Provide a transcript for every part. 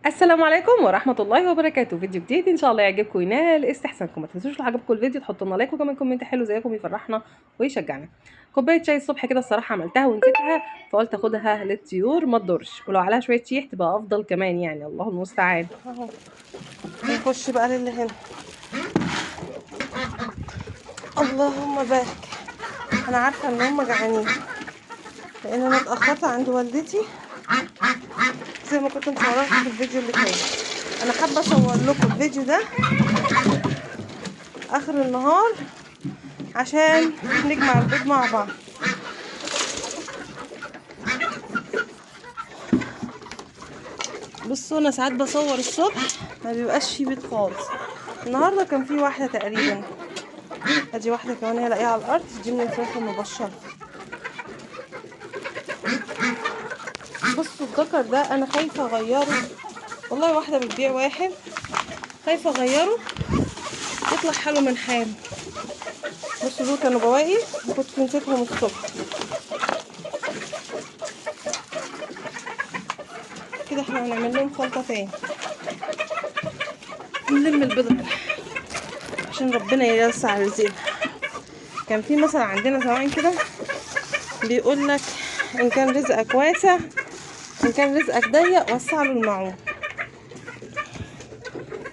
السلام عليكم ورحمة الله وبركاته. فيديو جديد ان شاء الله يعجبكم وينال استحسانكم. ما تنسوش لو عجبكم الفيديو تحطوا لنا لايك وكمان كومنت حلو زيكم يفرحنا ويشجعنا. كوباية شاي الصبح كده الصراحة عملتها ونسيتها، فقلت اخدها للطيور ما تضرش، ولو عليها شوية شيح تبقى افضل كمان، يعني الله المستعان. اهو نخش بقى للي هنا. اللهم بارك. انا عارفه ان هم جعانين لان انا اتاخرت عند والدتي زي ما كنت مصوره في الفيديو اللي فات. انا حابه اصور لكم الفيديو ده اخر النهار عشان نجمع البيض مع بعض. بصوا انا ساعات بصور الصبح ما بيبقاش فيه بيض خالص. النهارده كان فيه واحده تقريبا، ادي واحده كمان هي لاقيها على الارض، دي من الفراخ المبشره. بصوا الذكر ده انا خايفه اغيره، والله واحده بتبيع واحد، خايفه اغيره يطلع حاله من حاله. بصوا دول كانوا بواقي وكنت نسيتهم الصبح. كده احنا هنعمل لهم خلطه تاني، نلم البيضه عشان ربنا يوسع رزقنا. كان في مثل عندنا زمان كده بيقول لك ان كان رزقك واسع، ان كان رزقك ضيق وسع له المعون.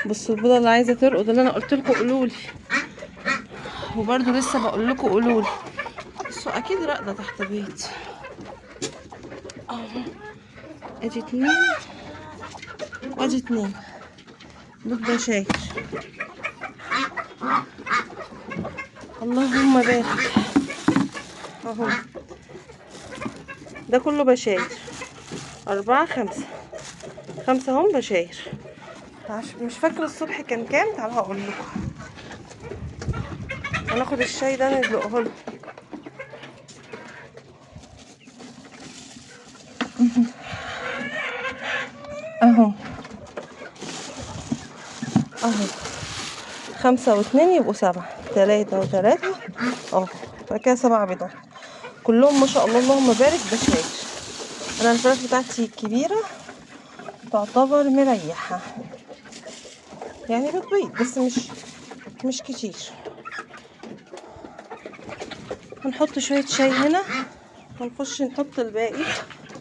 بصوا البيضه اللي عايزه ترقد اللي انا قلت لكم قولوا لي، وبرده لسه بقول لكم قولوا لي. بصوا اكيد راقده تحت بيتي اهو. ادي 2 وادي 2 دول بشاير. اللهم بارك اهو. ده كله بشاير، 4 5 5 هم بشاير. مش فاكره الصبح كان كام، تعالوا هقول لكم. هناخد الشاي ده ندلقه له. اهو اهو 5 و2 يبقوا 7، 3 و3 اهو، بقى كده 7 بيضات كلهم ما شاء الله اللهم بارك بشاير. انا الفراخ بتاعتي الكبيره تعتبر مريحه، يعني بتبيض بس مش كتير. هنحط شويه شاي هنا ونخش نحط الباقي،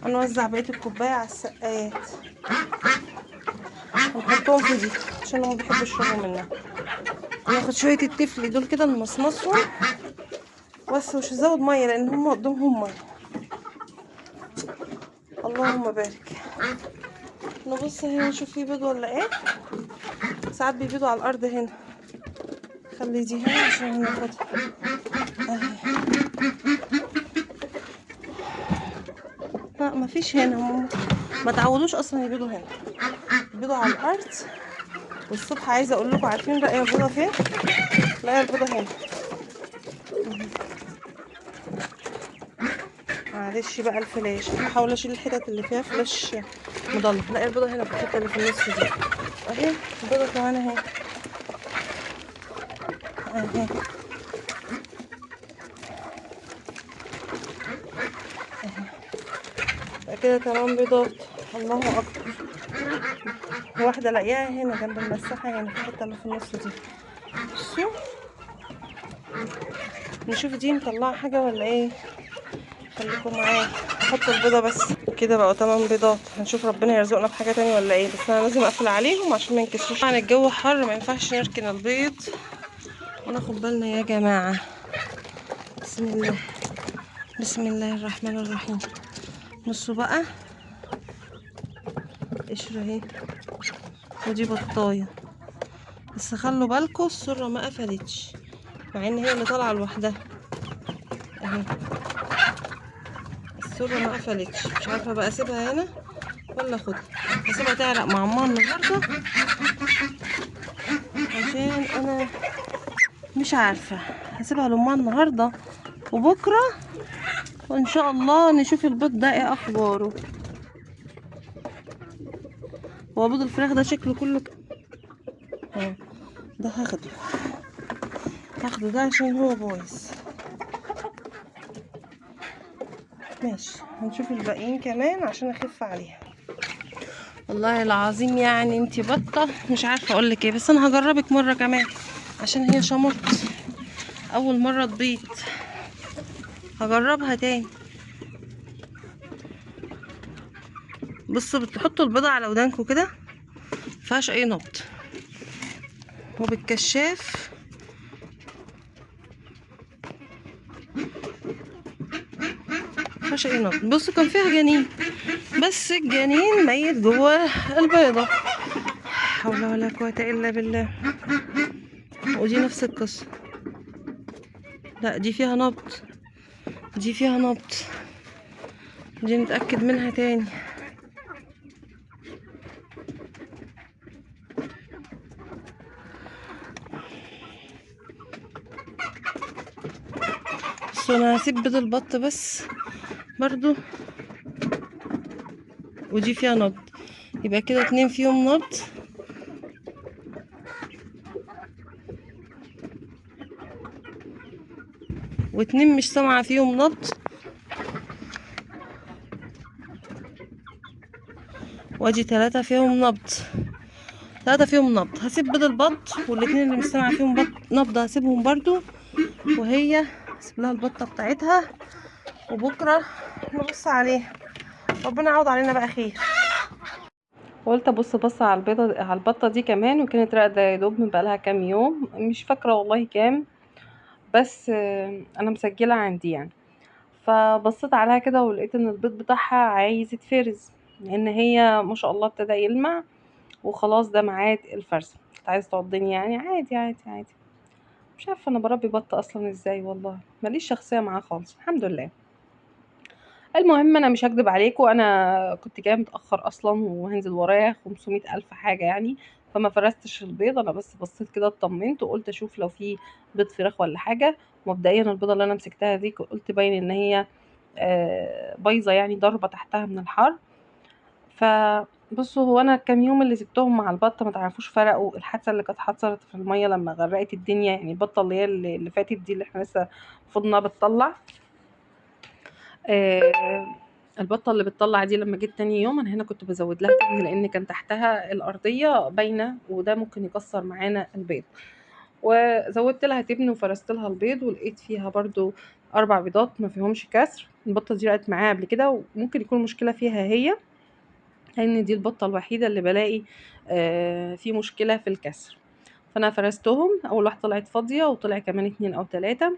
هنوزع بقيه الكوبايه على السقايات، هنحطهم في دي عشان هم بيحبوا يشربوا منها. ناخد شويه التفل دول كده نمصمصهم بس، مش هزود ميه لان هم قدامهم ميه. اللهم بارك. نبص هنا نشوف في بيض ولا ايه. ساعات بيبيضوا على الارض هنا، خلي دي هنا عشان ناخدها اهي. لا مفيش هنا، هم ما تعودوش اصلا يبيضوا هنا، يبيضوا على الارض. والصبح عايزه اقول لكم، عارفين لاقيه البيضه فين؟ لاقيه البيضه هنا. معلش بقى الفلاش، بحاول اشيل الحتت اللي فيها فلاش مضلم. لاقيه البيضه هنا في الحته اللي في النص دي اهي. البيضه كمان اهي اهي اهي كده تمام بيضات. الله اكبر. واحده لاقياها هنا جنب المساحه هنا في الحته اللي في النص دي. بصوا نشوف دي مطلعه حاجه ولا ايه. خليكم معايا، احط البيضه بس كده بقوا 8 بيضات. هنشوف ربنا يرزقنا بحاجه تانية ولا ايه، بس انا لازم اقفل عليهم عشان ما ينكسروش. طبعا الجو حر ما ينفعش نركن البيض وناخد بالنا يا جماعه. بسم الله، بسم الله الرحمن الرحيم. بصوا بقى قشره اهي، ودي بطايه، بس خلوا بالكم السره ما قفلتش مع ان هي اللي طالعه لوحدها اهي. السره ما قفلتش، مش عارفه بقى اسيبها هنا ولا اخدها. هسيبها تعرق مع ماما النهارده عشان انا مش عارفه. هسيبها لامها النهارده وبكره وان شاء الله نشوف البيض ده ايه اخباره. هو بيض الفراخ ده شكله كله اهو. ده هاخده ده عشان هو بايظ. ماشي هنشوف الباقيين كمان عشان اخف عليها. والله العظيم يعني انتي بطة مش عارفة اقولك ايه، بس انا هجربك مرة كمان عشان هي شمرت اول مرة تبيض. هجربها تاني. بصوا بتحطوا البيضة على ودانكوا كده مفيهاش اي نبض، وبالكشاف مفيهاش اي نبض. بصوا كان فيها جنين بس الجنين ميت جوه البيضة. حول ولا قوة الا بالله. ودي نفس القصة. لا دي فيها نبض، دي فيها نبض، دي نتأكد منها تاني. بس انا هسيب بيض البط بس برضو. ودي فيها نبض، يبقى كده 2 فيهم نبض. و2 مش سامعة فيهم نبض. وادي 3 فيهم نبض. 3 فيهم نبض. هسيب بيض البط، والاتنين اللي مش سامعة فيهم نبض هسيبهم برضو. وهي هسيب لها البطة بتاعتها، وبكرة نبص عليها. ربنا يعوض علينا بقى خير. وقلت ابص بص على البيضه على البطه دي كمان، وكانت راقده يا دوب من بقالها كام يوم، مش فاكره والله كام، بس انا مسجله عندي يعني. فبصيت عليها كده ولقيت ان البيض بتاعها عايز يتفرز، لان هي ما شاء الله ابتدى يلمع وخلاص ده ميعاد الفرز. كنت عايزه تعضني يعني، عادي عادي عادي. مش عارفه انا بربي بط اصلا ازاي، والله ماليش شخصيه معاه خالص الحمد لله. المهم انا مش هكدب عليكم، انا كنت جايه متاخر اصلا وهنزل ورايا 500 الف حاجه يعني، فما فرستش البيض. انا بس بصيت كده اطمنت وقلت اشوف لو في بيض فراخ ولا حاجه. مبدئيا البيضه اللي انا مسكتها دي قلت باين ان هي بايظه يعني، ضربه تحتها من الحر. فبصوا هو انا كام يوم اللي سبتهم مع البطه ما تعرفوش فرقوا. الحادثه اللي كانت حصلت في الميه لما غرقت الدنيا يعني، البطه اللي هي اللي فاتت دي اللي احنا لسه المفروض انها بتطلع، آه، البطه اللي بتطلع دي لما جيت تاني يوم انا هنا كنت بزود لها تاني، لان كان تحتها الارضيه باينه وده ممكن يكسر معانا البيض. وزودت لها تبن وفرست لها البيض، ولقيت فيها برضو 4 بيضات ما فيهمش كسر. البطه دي رقت معايا قبل كده، وممكن يكون المشكله فيها هي، لان دي البطه الوحيده اللي بلاقي في مشكله في الكسر. فانا فرستهم، اول واحده طلعت فاضيه وطلع كمان 2 أو 3.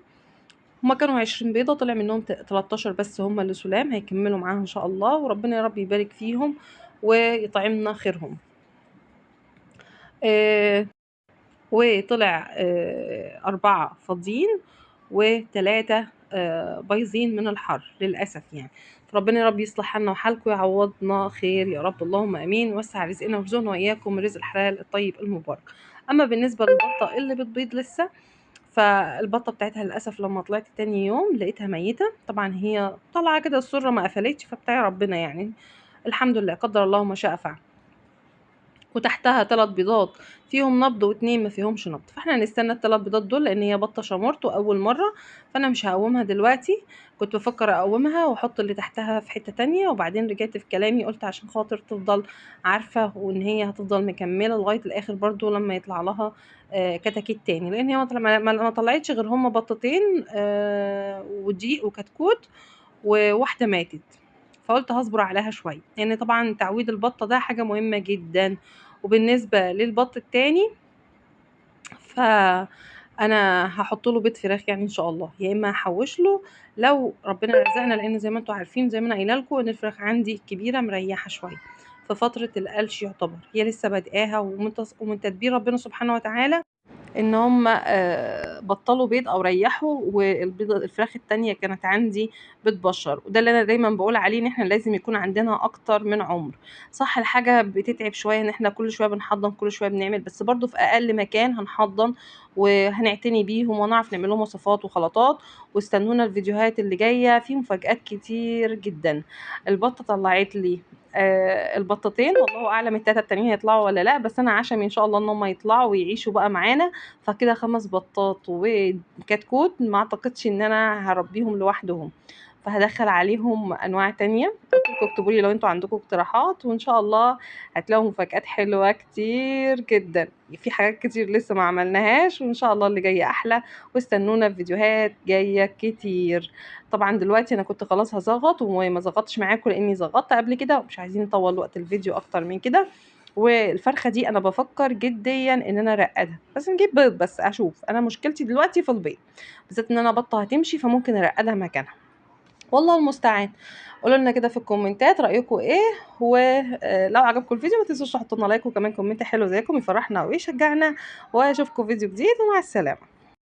هما كانوا 20 بيضة، طلع منهم 13 بس هما اللي سلام، هيكملوا معاها ان شاء الله، وربنا يا رب يبارك فيهم ويطعمنا خيرهم. آه وطلع 4 فاضيين و3 بايظين من الحر للأسف يعني. فربنا يا رب يصلح حالنا وحالكم ويعوضنا خير يا رب، اللهم امين، وسع رزقنا وارزقنا واياكم من رزق الحلال الطيب المبارك. اما بالنسبه للبطه اللي بتبيض لسه، فالبطه بتاعتها للاسف لما طلعت تاني يوم لقيتها ميته. طبعا هي طالعه كده السره ما قفلتش، فبتاعي ربنا يعني الحمد لله، قدر الله ما شاء فعل. وتحتها 3 بيضات فيهم نبض و2 ما فيهمش نبض، فاحنا هنستنى ال3 بيضات دول لان هي بطه شمرت واول مره، فانا مش هقومها دلوقتي. كنت بفكر اقومها واحط اللي تحتها في حته تانية، وبعدين رجعت في كلامي قلت عشان خاطر تفضل عارفه وان هي هتفضل مكمله لغايه الاخر برضو لما يطلع لها كتاكيت تاني، لان هي ما طلعتش غير هما بطتين وديق وكتكوت وواحده ماتت. فقلت هصبر عليها شويه، لان يعني طبعا تعويض البطه ده حاجه مهمه جدا. وبالنسبه للبط التاني فانا هحط له بيض فراخ يعني ان شاء الله، يا اما هحوش له لو ربنا رزقنا، لان زي ما انتم عارفين زي ما انا قايله لكم ان الفراخ عندي كبيره مريحه شويه في فتره القلش، يعتبر هي لسه بادئاها، ومن تدبير ربنا سبحانه وتعالى ان هم بطلوا بيض او ريحوا، والبيضه الفراخ التانية كانت عندي بتبشر. وده اللي انا دايما بقول عليه، ان احنا لازم يكون عندنا اكتر من عمر. صح الحاجه بتتعب شويه ان احنا كل شويه بنحضن كل شويه بنعمل، بس برضو في اقل مكان هنحضن وهنعتني بيهم ونعرف نعمل لهم وصفات وخلطات. واستنونا الفيديوهات اللي جايه في مفاجآت كتير جدا. البطه طلعت لي البطتين، والله اعلم ال3 التانيين هيطلعوا ولا لا، بس انا عشمي ان شاء الله ان هم يطلعوا ويعيشوا بقى معانا. فكده 5 بطات وكتكوت، ما اعتقدش ان انا هربيهم لوحدهم. فهدخل عليهم انواع تانية. قلت لكم اكتبوا لي لو انتوا عندكم اقتراحات، وان شاء الله هتلاقوا مفاجآت حلوة كتير جدا. في حاجات كتير لسه ما عملناهاش، وان شاء الله اللي جاي احلى. واستنونا في فيديوهات جاية كتير. طبعا دلوقتي انا كنت خلاص هزغط وما زغطتش معاكم لاني زغطت قبل كده، ومش عايزين نطول وقت الفيديو اكتر من كده. والفرخه دي انا بفكر جديا ان انا ارقدها، بس نجيب بيض بس اشوف. انا مشكلتي دلوقتي في البيض، بالذات ان انا بطه هتمشي فممكن ارقدها مكانها. والله المستعان. قولوا لنا كده في الكومنتات رايكم ايه، ولو عجبكم الفيديو ما تنسوش تحطوا لنا لايك وكمان كومنت حلو زيكم يفرحنا ويشجعنا. واشوفكم فيديو جديد، ومع السلامه.